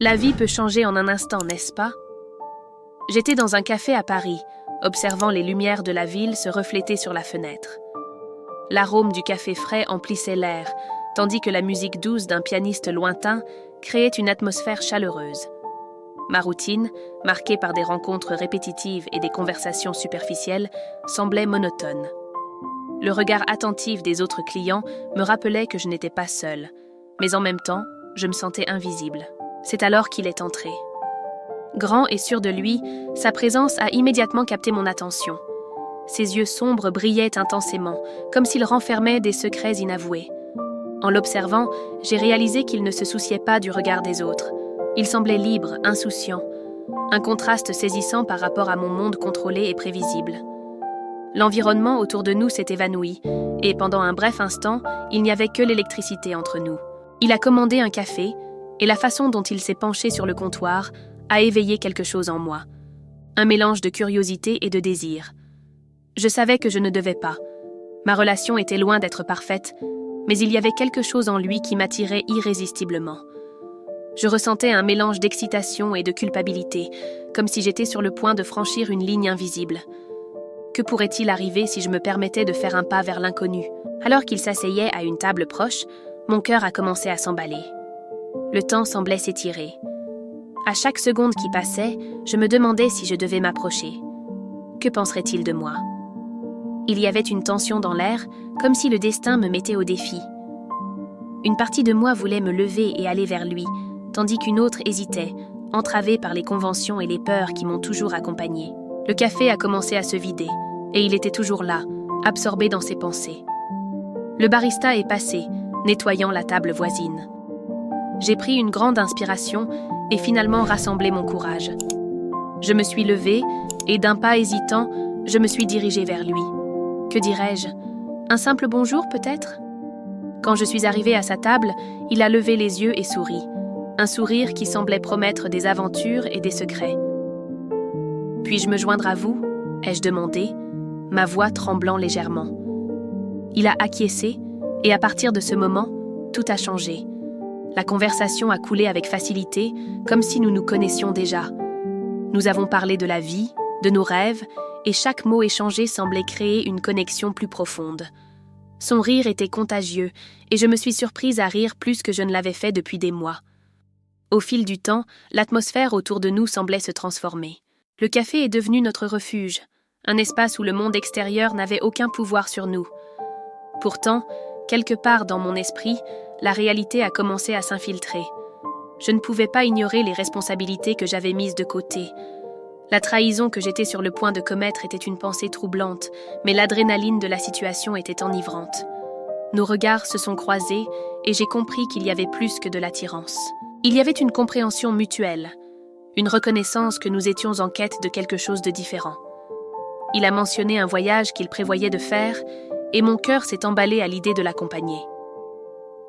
La vie peut changer en un instant, n'est-ce pas? J'étais dans un café à Paris, observant les lumières de la ville se refléter sur la fenêtre. L'arôme du café frais emplissait l'air, tandis que la musique douce d'un pianiste lointain créait une atmosphère chaleureuse. Ma routine, marquée par des rencontres répétitives et des conversations superficielles, semblait monotone. Le regard attentif des autres clients me rappelait que je n'étais pas seule, mais en même temps, je me sentais invisible. C'est alors qu'il est entré. Grand et sûr de lui, sa présence a immédiatement capté mon attention. Ses yeux sombres brillaient intensément, comme s'ils renfermaient des secrets inavoués. En l'observant, j'ai réalisé qu'il ne se souciait pas du regard des autres. Il semblait libre, insouciant. Un contraste saisissant par rapport à mon monde contrôlé et prévisible. L'environnement autour de nous s'est évanoui, et pendant un bref instant, il n'y avait que l'électricité entre nous. Il a commandé un café, et la façon dont il s'est penché sur le comptoir a éveillé quelque chose en moi. Un mélange de curiosité et de désir. Je savais que je ne devais pas. Ma relation était loin d'être parfaite, mais il y avait quelque chose en lui qui m'attirait irrésistiblement. Je ressentais un mélange d'excitation et de culpabilité, comme si j'étais sur le point de franchir une ligne invisible. Que pourrait-il arriver si je me permettais de faire un pas vers l'inconnu? Alors qu'il s'asseyait à une table proche, mon cœur a commencé à s'emballer. Le temps semblait s'étirer. À chaque seconde qui passait, je me demandais si je devais m'approcher. Que penserait-il de moi? Il y avait une tension dans l'air, comme si le destin me mettait au défi. Une partie de moi voulait me lever et aller vers lui, tandis qu'une autre hésitait, entravée par les conventions et les peurs qui m'ont toujours accompagnée. Le café a commencé à se vider, et il était toujours là, absorbé dans ses pensées. Le barista est passé, nettoyant la table voisine. J'ai pris une grande inspiration et finalement rassemblé mon courage. Je me suis levée et d'un pas hésitant, je me suis dirigée vers lui. Que dirais-je? Un simple bonjour peut-être? Quand je suis arrivée à sa table, il a levé les yeux et souri. Un sourire qui semblait promettre des aventures et des secrets. « Puis-je me joindre à vous ?» ai-je demandé, ma voix tremblant légèrement. Il a acquiescé et à partir de ce moment, tout a changé. La conversation a coulé avec facilité, comme si nous nous connaissions déjà. Nous avons parlé de la vie, de nos rêves, et chaque mot échangé semblait créer une connexion plus profonde. Son rire était contagieux, et je me suis surprise à rire plus que je ne l'avais fait depuis des mois. Au fil du temps, l'atmosphère autour de nous semblait se transformer. Le café est devenu notre refuge, un espace où le monde extérieur n'avait aucun pouvoir sur nous. Pourtant, quelque part dans mon esprit, la réalité a commencé à s'infiltrer. Je ne pouvais pas ignorer les responsabilités que j'avais mises de côté. La trahison que j'étais sur le point de commettre était une pensée troublante, mais l'adrénaline de la situation était enivrante. Nos regards se sont croisés et j'ai compris qu'il y avait plus que de l'attirance. Il y avait une compréhension mutuelle, une reconnaissance que nous étions en quête de quelque chose de différent. Il a mentionné un voyage qu'il prévoyait de faire et mon cœur s'est emballé à l'idée de l'accompagner.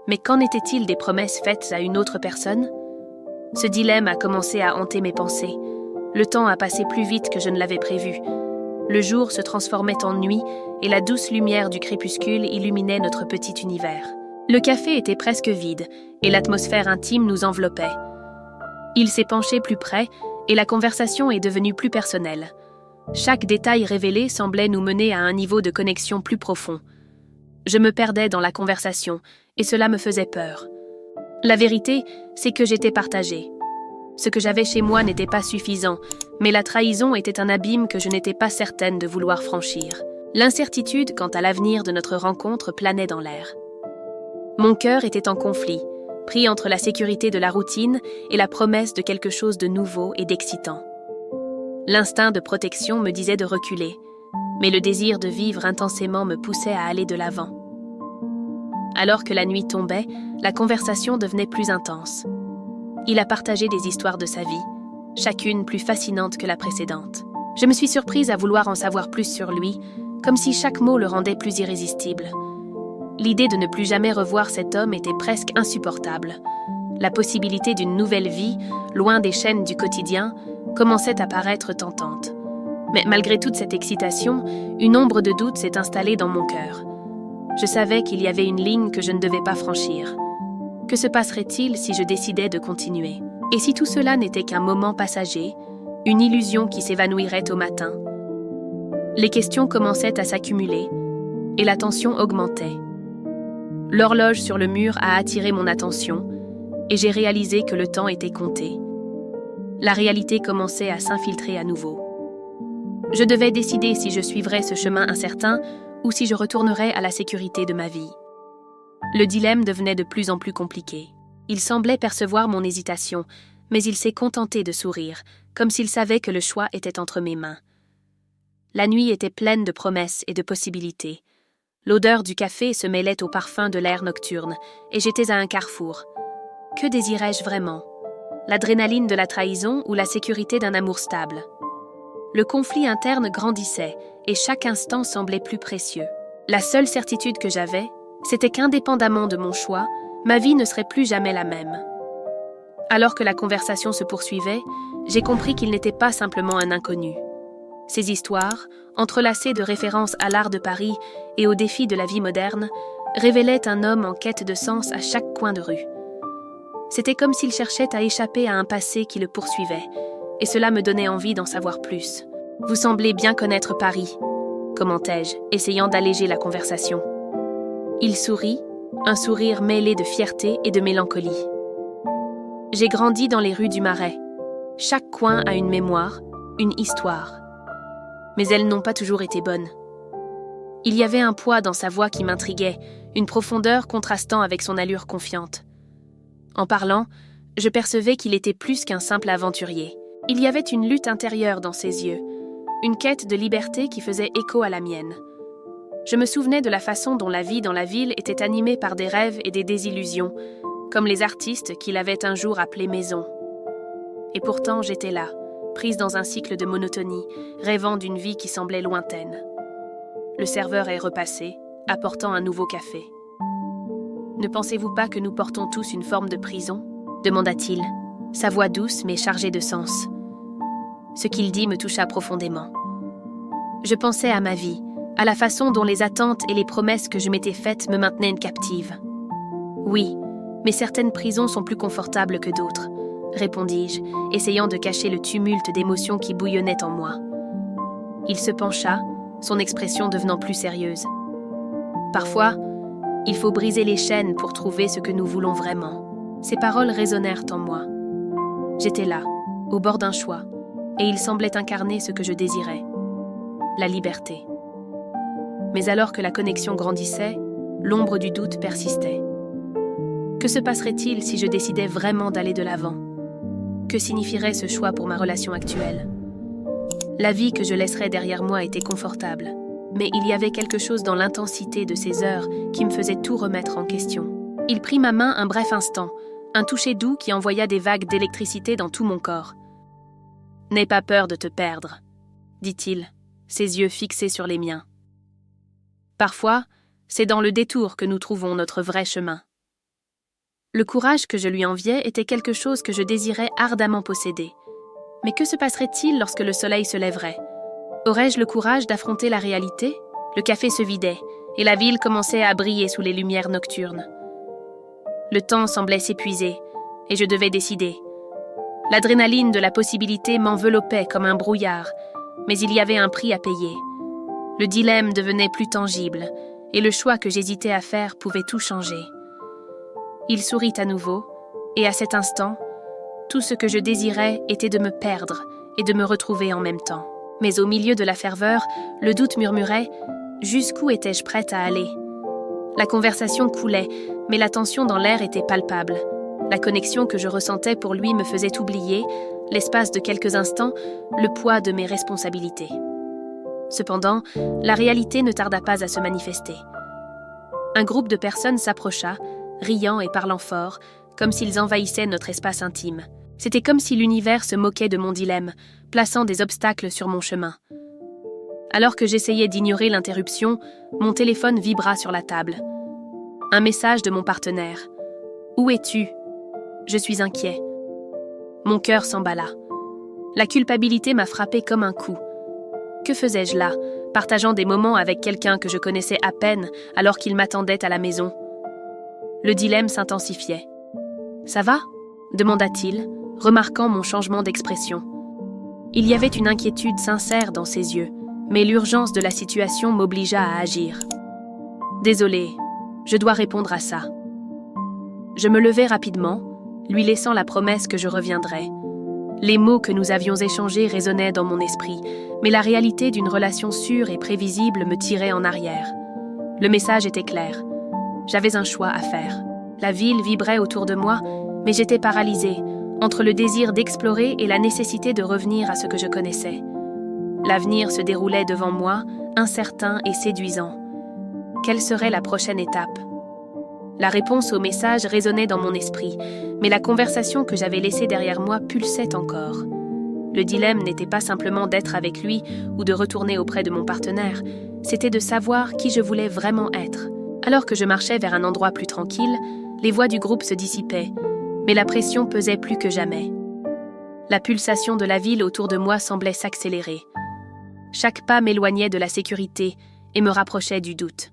Mais qu'en était-il des promesses faites à une autre personne? Ce dilemme a commencé à hanter mes pensées. Le temps a passé plus vite que je ne l'avais prévu. Le jour se transformait en nuit et la douce lumière du crépuscule illuminait notre petit univers. Le café était presque vide et l'atmosphère intime nous enveloppait. Il s'est penché plus près et la conversation est devenue plus personnelle. Chaque détail révélé semblait nous mener à un niveau de connexion plus profond. Je me perdais dans la conversation et cela me faisait peur. La vérité, c'est que j'étais partagée. Ce que j'avais chez moi n'était pas suffisant, mais la trahison était un abîme que je n'étais pas certaine de vouloir franchir. L'incertitude quant à l'avenir de notre rencontre planait dans l'air. Mon cœur était en conflit, pris entre la sécurité de la routine et la promesse de quelque chose de nouveau et d'excitant. L'instinct de protection me disait de reculer, mais le désir de vivre intensément me poussait à aller de l'avant. Alors que la nuit tombait, la conversation devenait plus intense. Il a partagé des histoires de sa vie, chacune plus fascinante que la précédente. Je me suis surprise à vouloir en savoir plus sur lui, comme si chaque mot le rendait plus irrésistible. L'idée de ne plus jamais revoir cet homme était presque insupportable. La possibilité d'une nouvelle vie, loin des chaînes du quotidien, commençait à paraître tentante. Mais malgré toute cette excitation, une ombre de doute s'est installée dans mon cœur. Je savais qu'il y avait une ligne que je ne devais pas franchir. Que se passerait-il si je décidais de continuer? Et si tout cela n'était qu'un moment passager, une illusion qui s'évanouirait au matin? Les questions commençaient à s'accumuler, et la tension augmentait. L'horloge sur le mur a attiré mon attention, et j'ai réalisé que le temps était compté. La réalité commençait à s'infiltrer à nouveau. Je devais décider si je suivrais ce chemin incertain ou si je retournerais à la sécurité de ma vie. Le dilemme devenait de plus en plus compliqué. Il semblait percevoir mon hésitation, mais il s'est contenté de sourire, comme s'il savait que le choix était entre mes mains. La nuit était pleine de promesses et de possibilités. L'odeur du café se mêlait au parfum de l'air nocturne, et j'étais à un carrefour. Que désirais-je vraiment? L'adrénaline de la trahison ou la sécurité d'un amour stable? Le conflit interne grandissait, et chaque instant semblait plus précieux. La seule certitude que j'avais, c'était qu'indépendamment de mon choix, ma vie ne serait plus jamais la même. Alors que la conversation se poursuivait, j'ai compris qu'il n'était pas simplement un inconnu. Ces histoires, entrelacées de références à l'art de Paris et aux défis de la vie moderne, révélaient un homme en quête de sens à chaque coin de rue. C'était comme s'il cherchait à échapper à un passé qui le poursuivait, et cela me donnait envie d'en savoir plus. « Vous semblez bien connaître Paris », commentai-je, essayant d'alléger la conversation. Il sourit, un sourire mêlé de fierté et de mélancolie. « J'ai grandi dans les rues du Marais. Chaque coin a une mémoire, une histoire. Mais elles n'ont pas toujours été bonnes. » Il y avait un poids dans sa voix qui m'intriguait, une profondeur contrastant avec son allure confiante. En parlant, je percevais qu'il était plus qu'un simple aventurier. Il y avait une lutte intérieure dans ses yeux, une quête de liberté qui faisait écho à la mienne. Je me souvenais de la façon dont la vie dans la ville était animée par des rêves et des désillusions, comme les artistes qu'il avait un jour appelés maison. Et pourtant, j'étais là, prise dans un cycle de monotonie, rêvant d'une vie qui semblait lointaine. Le serveur est repassé, apportant un nouveau café. « Ne pensez-vous pas que nous portons tous une forme de prison ?» demanda-t-il, sa voix douce mais chargée de sens. Ce qu'il dit me toucha profondément. Je pensais à ma vie, à la façon dont les attentes et les promesses que je m'étais faites me maintenaient captive. « Oui, mais certaines prisons sont plus confortables que d'autres, » répondis-je, essayant de cacher le tumulte d'émotions qui bouillonnait en moi. Il se pencha, son expression devenant plus sérieuse. « Parfois, il faut briser les chaînes pour trouver ce que nous voulons vraiment. » Ces paroles résonnèrent en moi. J'étais là, au bord d'un choix, et il semblait incarner ce que je désirais, la liberté. Mais alors que la connexion grandissait, l'ombre du doute persistait. Que se passerait-il si je décidais vraiment d'aller de l'avant? Que signifierait ce choix pour ma relation actuelle? La vie que je laisserais derrière moi était confortable, mais il y avait quelque chose dans l'intensité de ces heures qui me faisait tout remettre en question. Il prit ma main un bref instant, un toucher doux qui envoya des vagues d'électricité dans tout mon corps. « N'aie pas peur de te perdre, » dit-il, ses yeux fixés sur les miens. Parfois, c'est dans le détour que nous trouvons notre vrai chemin. Le courage que je lui enviais était quelque chose que je désirais ardemment posséder. Mais que se passerait-il lorsque le soleil se lèverait? Aurais-je le courage d'affronter la réalité? Le café se vidait, et la ville commençait à briller sous les lumières nocturnes. Le temps semblait s'épuiser, et je devais décider. L'adrénaline de la possibilité m'enveloppait comme un brouillard, mais il y avait un prix à payer. Le dilemme devenait plus tangible, et le choix que j'hésitais à faire pouvait tout changer. Il sourit à nouveau, et à cet instant, tout ce que je désirais était de me perdre et de me retrouver en même temps. Mais au milieu de la ferveur, le doute murmurait « Jusqu'où étais-je prête à aller ?» La conversation coulait, mais la tension dans l'air était palpable. La connexion que je ressentais pour lui me faisait oublier, l'espace de quelques instants, le poids de mes responsabilités. Cependant, la réalité ne tarda pas à se manifester. Un groupe de personnes s'approcha, riant et parlant fort, comme s'ils envahissaient notre espace intime. C'était comme si l'univers se moquait de mon dilemme, plaçant des obstacles sur mon chemin. Alors que j'essayais d'ignorer l'interruption, mon téléphone vibra sur la table. Un message de mon partenaire. « Où es-tu ? Je suis inquiet. » Mon cœur s'emballa. La culpabilité m'a frappé comme un coup. Que faisais-je là, partageant des moments avec quelqu'un que je connaissais à peine alors qu'il m'attendait à la maison? Le dilemme s'intensifiait. « Ça va ?» demanda-t-il, remarquant mon changement d'expression. Il y avait une inquiétude sincère dans ses yeux, mais l'urgence de la situation m'obligea à agir. « Désolée, je dois répondre à ça. » Je me levai rapidement, lui laissant la promesse que je reviendrais. Les mots que nous avions échangés résonnaient dans mon esprit, mais la réalité d'une relation sûre et prévisible me tirait en arrière. Le message était clair. J'avais un choix à faire. La ville vibrait autour de moi, mais j'étais paralysée, entre le désir d'explorer et la nécessité de revenir à ce que je connaissais. L'avenir se déroulait devant moi, incertain et séduisant. Quelle serait la prochaine étape ? La réponse au message résonnait dans mon esprit, mais la conversation que j'avais laissée derrière moi pulsait encore. Le dilemme n'était pas simplement d'être avec lui ou de retourner auprès de mon partenaire, c'était de savoir qui je voulais vraiment être. Alors que je marchais vers un endroit plus tranquille, les voix du groupe se dissipaient, mais la pression pesait plus que jamais. La pulsation de la ville autour de moi semblait s'accélérer. Chaque pas m'éloignait de la sécurité et me rapprochait du doute.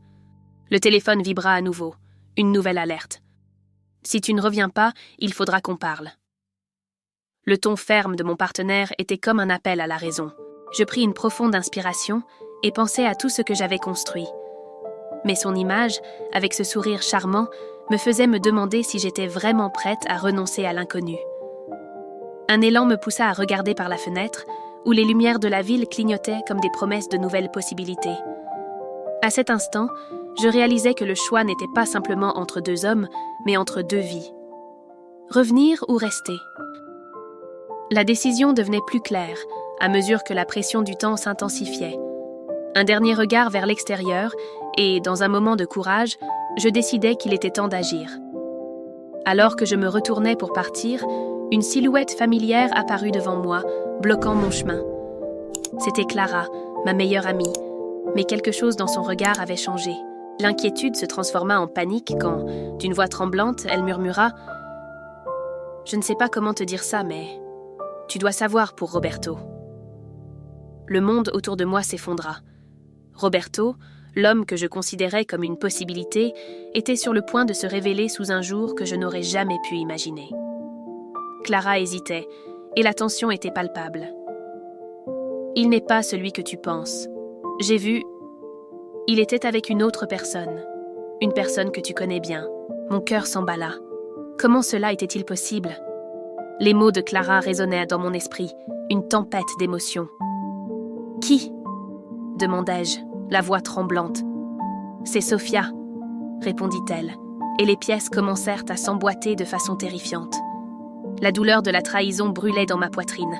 Le téléphone vibra à nouveau, une nouvelle alerte. « Si tu ne reviens pas, il faudra qu'on parle. » Le ton ferme de mon partenaire était comme un appel à la raison. Je pris une profonde inspiration et pensais à tout ce que j'avais construit. Mais son image, avec ce sourire charmant, me faisait me demander si j'étais vraiment prête à renoncer à l'inconnu. Un élan me poussa à regarder par la fenêtre, où les lumières de la ville clignotaient comme des promesses de nouvelles possibilités. À cet instant, je réalisais que le choix n'était pas simplement entre deux hommes, mais entre deux vies. Revenir ou rester ? La décision devenait plus claire, à mesure que la pression du temps s'intensifiait. Un dernier regard vers l'extérieur, et, dans un moment de courage, je décidai qu'il était temps d'agir. Alors que je me retournais pour partir, une silhouette familière apparut devant moi, bloquant mon chemin. C'était Clara, ma meilleure amie, mais quelque chose dans son regard avait changé. L'inquiétude se transforma en panique quand, d'une voix tremblante, elle murmura « Je ne sais pas comment te dire ça, mais tu dois savoir pour Roberto. » Le monde autour de moi s'effondra. Roberto, l'homme que je considérais comme une possibilité, était sur le point de se révéler sous un jour que je n'aurais jamais pu imaginer. Clara hésitait, et la tension était palpable. « Il n'est pas celui que tu penses. J'ai vu... » Il était avec une autre personne. Une personne que tu connais bien. Mon cœur s'emballa. Comment cela était-il possible ? Les mots de Clara résonnaient dans mon esprit, une tempête d'émotions. « Qui ?» demandai-je, la voix tremblante. « C'est Sophia », répondit-elle, et les pièces commencèrent à s'emboîter de façon terrifiante. La douleur de la trahison brûlait dans ma poitrine.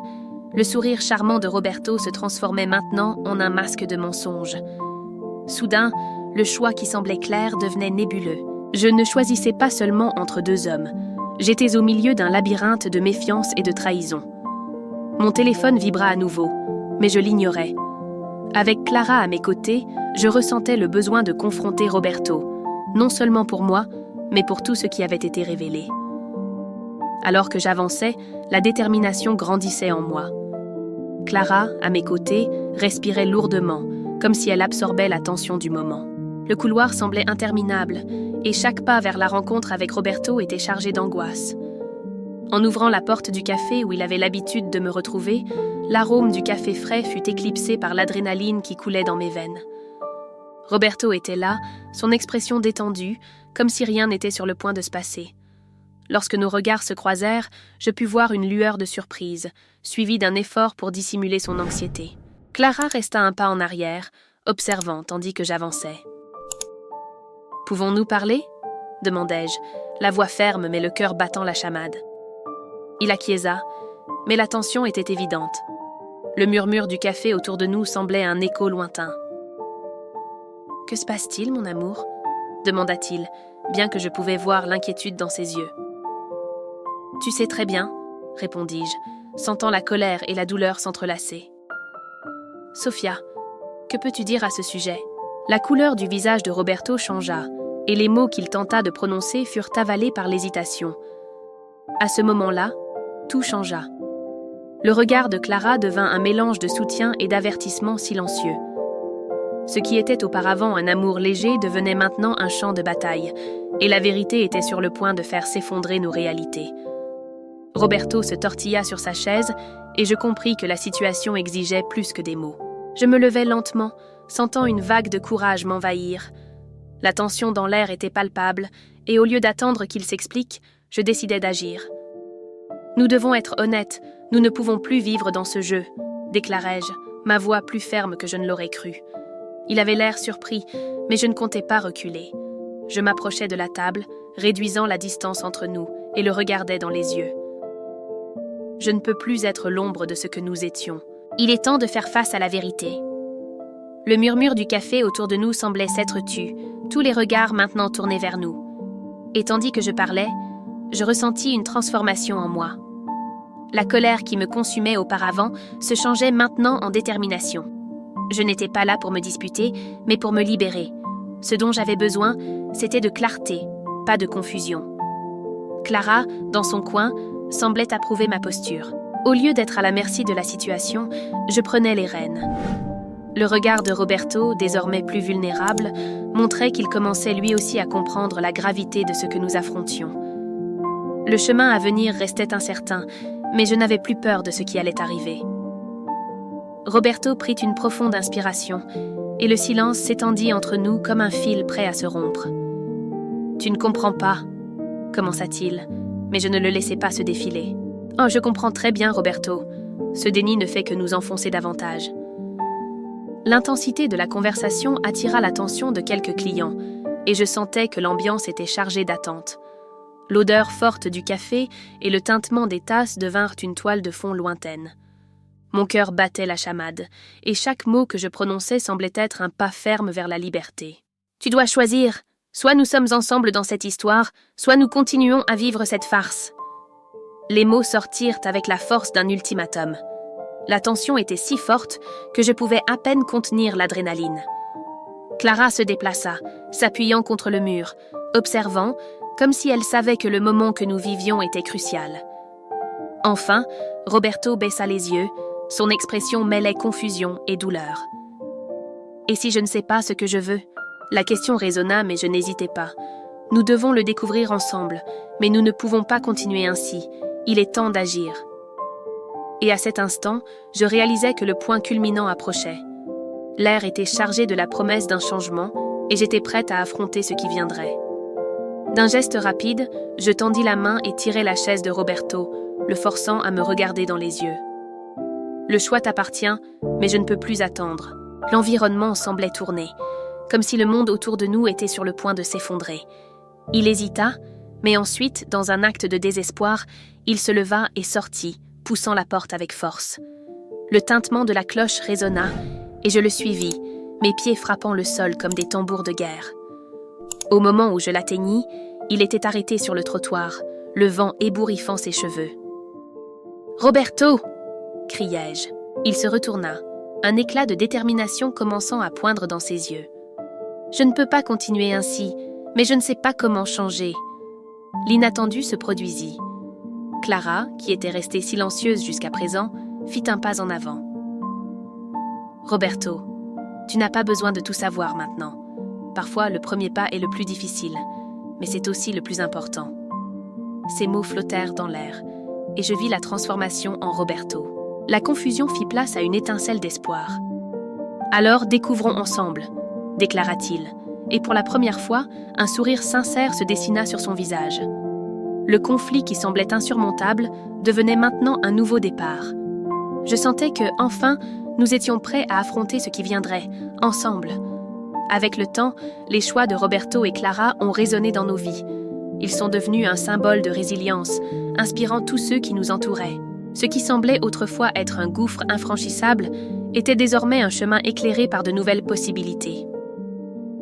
Le sourire charmant de Roberto se transformait maintenant en un masque de mensonge. Soudain, le choix qui semblait clair devenait nébuleux. Je ne choisissais pas seulement entre deux hommes. J'étais au milieu d'un labyrinthe de méfiance et de trahison. Mon téléphone vibra à nouveau, mais je l'ignorais. Avec Clara à mes côtés, je ressentais le besoin de confronter Roberto, non seulement pour moi, mais pour tout ce qui avait été révélé. Alors que j'avançais, la détermination grandissait en moi. Clara, à mes côtés, respirait lourdement, comme si elle absorbait la tension du moment. Le couloir semblait interminable, et chaque pas vers la rencontre avec Roberto était chargé d'angoisse. En ouvrant la porte du café où il avait l'habitude de me retrouver, l'arôme du café frais fut éclipsé par l'adrénaline qui coulait dans mes veines. Roberto était là, son expression détendue, comme si rien n'était sur le point de se passer. Lorsque nos regards se croisèrent, je pus voir une lueur de surprise, suivie d'un effort pour dissimuler son anxiété. Clara resta un pas en arrière, observant tandis que j'avançais. « Pouvons-nous parler ?» demandai-je, la voix ferme mais le cœur battant la chamade. Il acquiesça, mais la tension était évidente. Le murmure du café autour de nous semblait un écho lointain. « Que se passe-t-il, mon amour ?» demanda-t-il, bien que je pouvais voir l'inquiétude dans ses yeux. « Tu sais très bien, » répondis-je, sentant la colère et la douleur s'entrelacer. « Sophia, que peux-tu dire à ce sujet ?» La couleur du visage de Roberto changea, et les mots qu'il tenta de prononcer furent avalés par l'hésitation. À ce moment-là, tout changea. Le regard de Clara devint un mélange de soutien et d'avertissement silencieux. Ce qui était auparavant un amour léger devenait maintenant un champ de bataille, et la vérité était sur le point de faire s'effondrer nos réalités. Roberto se tortilla sur sa chaise et je compris que la situation exigeait plus que des mots. Je me levai lentement, sentant une vague de courage m'envahir. La tension dans l'air était palpable et au lieu d'attendre qu'il s'explique, je décidai d'agir. « Nous devons être honnêtes, nous ne pouvons plus vivre dans ce jeu », déclarai-je, ma voix plus ferme que je ne l'aurais cru. Il avait l'air surpris, mais je ne comptais pas reculer. Je m'approchai de la table, réduisant la distance entre nous, et le regardai dans les yeux. Je ne peux plus être l'ombre de ce que nous étions. Il est temps de faire face à la vérité. Le murmure du café autour de nous semblait s'être tu, tous les regards maintenant tournés vers nous. Et tandis que je parlais, je ressentis une transformation en moi. La colère qui me consumait auparavant se changeait maintenant en détermination. Je n'étais pas là pour me disputer, mais pour me libérer. Ce dont j'avais besoin, c'était de clarté, pas de confusion. Clara, dans son coin, semblait approuver ma posture. Au lieu d'être à la merci de la situation, je prenais les rênes. Le regard de Roberto, désormais plus vulnérable, montrait qu'il commençait lui aussi à comprendre la gravité de ce que nous affrontions. Le chemin à venir restait incertain, mais je n'avais plus peur de ce qui allait arriver. Roberto prit une profonde inspiration, et le silence s'étendit entre nous comme un fil prêt à se rompre. « Tu ne comprends pas », commença-t-il, mais je ne le laissai pas se défiler. « Oh, je comprends très bien, Roberto. Ce déni ne fait que nous enfoncer davantage. » L'intensité de la conversation attira l'attention de quelques clients, et je sentais que l'ambiance était chargée d'attente. L'odeur forte du café et le tintement des tasses devinrent une toile de fond lointaine. Mon cœur battait la chamade, et chaque mot que je prononçais semblait être un pas ferme vers la liberté. « Tu dois choisir. Soit nous sommes ensemble dans cette histoire, soit nous continuons à vivre cette farce. » Les mots sortirent avec la force d'un ultimatum. La tension était si forte que je pouvais à peine contenir l'adrénaline. Clara se déplaça, s'appuyant contre le mur, observant, comme si elle savait que le moment que nous vivions était crucial. Enfin, Roberto baissa les yeux, son expression mêlait confusion et douleur. « Et si je ne sais pas ce que je veux ?» La question résonna, mais je n'hésitai pas. Nous devons le découvrir ensemble, mais nous ne pouvons pas continuer ainsi. Il est temps d'agir. Et à cet instant, je réalisais que le point culminant approchait. L'air était chargé de la promesse d'un changement, et j'étais prête à affronter ce qui viendrait. D'un geste rapide, je tendis la main et tirai la chaise de Roberto, le forçant à me regarder dans les yeux. Le choix t'appartient, mais je ne peux plus attendre. L'environnement semblait tourner, comme si le monde autour de nous était sur le point de s'effondrer. Il hésita, mais ensuite, dans un acte de désespoir, il se leva et sortit, poussant la porte avec force. Le tintement de la cloche résonna, et je le suivis, mes pieds frappant le sol comme des tambours de guerre. Au moment où je l'atteignis, il était arrêté sur le trottoir, le vent ébouriffant ses cheveux. « Roberto !» criai-je. Il se retourna, un éclat de détermination commençant à poindre dans ses yeux. « Je ne peux pas continuer ainsi, mais je ne sais pas comment changer. » L'inattendu se produisit. Clara, qui était restée silencieuse jusqu'à présent, fit un pas en avant. « Roberto, tu n'as pas besoin de tout savoir maintenant. Parfois, le premier pas est le plus difficile, mais c'est aussi le plus important. » Ces mots flottèrent dans l'air, et je vis la transformation en Roberto. La confusion fit place à une étincelle d'espoir. « Alors, découvrons ensemble », déclara-t-il, et pour la première fois, un sourire sincère se dessina sur son visage. Le conflit qui semblait insurmontable devenait maintenant un nouveau départ. Je sentais que, enfin, nous étions prêts à affronter ce qui viendrait, ensemble. Avec le temps, les choix de Roberto et Clara ont résonné dans nos vies. Ils sont devenus un symbole de résilience, inspirant tous ceux qui nous entouraient. Ce qui semblait autrefois être un gouffre infranchissable était désormais un chemin éclairé par de nouvelles possibilités.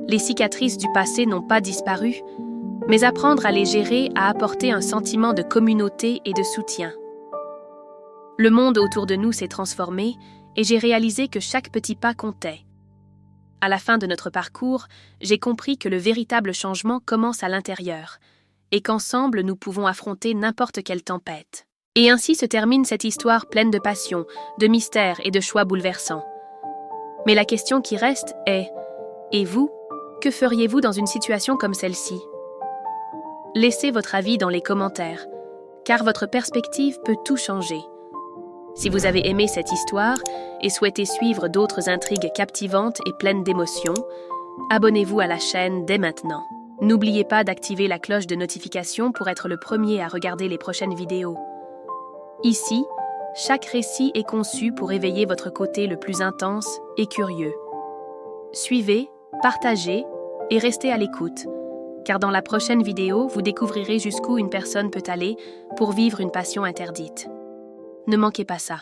Les cicatrices du passé n'ont pas disparu, mais apprendre à les gérer a apporté un sentiment de communauté et de soutien. Le monde autour de nous s'est transformé et j'ai réalisé que chaque petit pas comptait. À la fin de notre parcours, j'ai compris que le véritable changement commence à l'intérieur et qu'ensemble nous pouvons affronter n'importe quelle tempête. Et ainsi se termine cette histoire pleine de passion, de mystères et de choix bouleversants. Mais la question qui reste est « Et vous, que feriez-vous dans une situation comme celle-ci » Laissez votre avis dans les commentaires. car votre perspective peut tout changer. Si vous avez aimé cette histoire et souhaitez suivre d'autres intrigues captivantes et pleines d'émotions, abonnez-vous à la chaîne dès maintenant. N'oubliez pas d'activer la cloche de notification pour être le premier à regarder les prochaines vidéos. Ici, chaque récit est conçu pour éveiller votre côté le plus intense et curieux. Suivez, partagez et restez à l'écoute, car dans la prochaine vidéo, vous découvrirez jusqu'où une personne peut aller pour vivre une passion interdite. Ne manquez pas ça.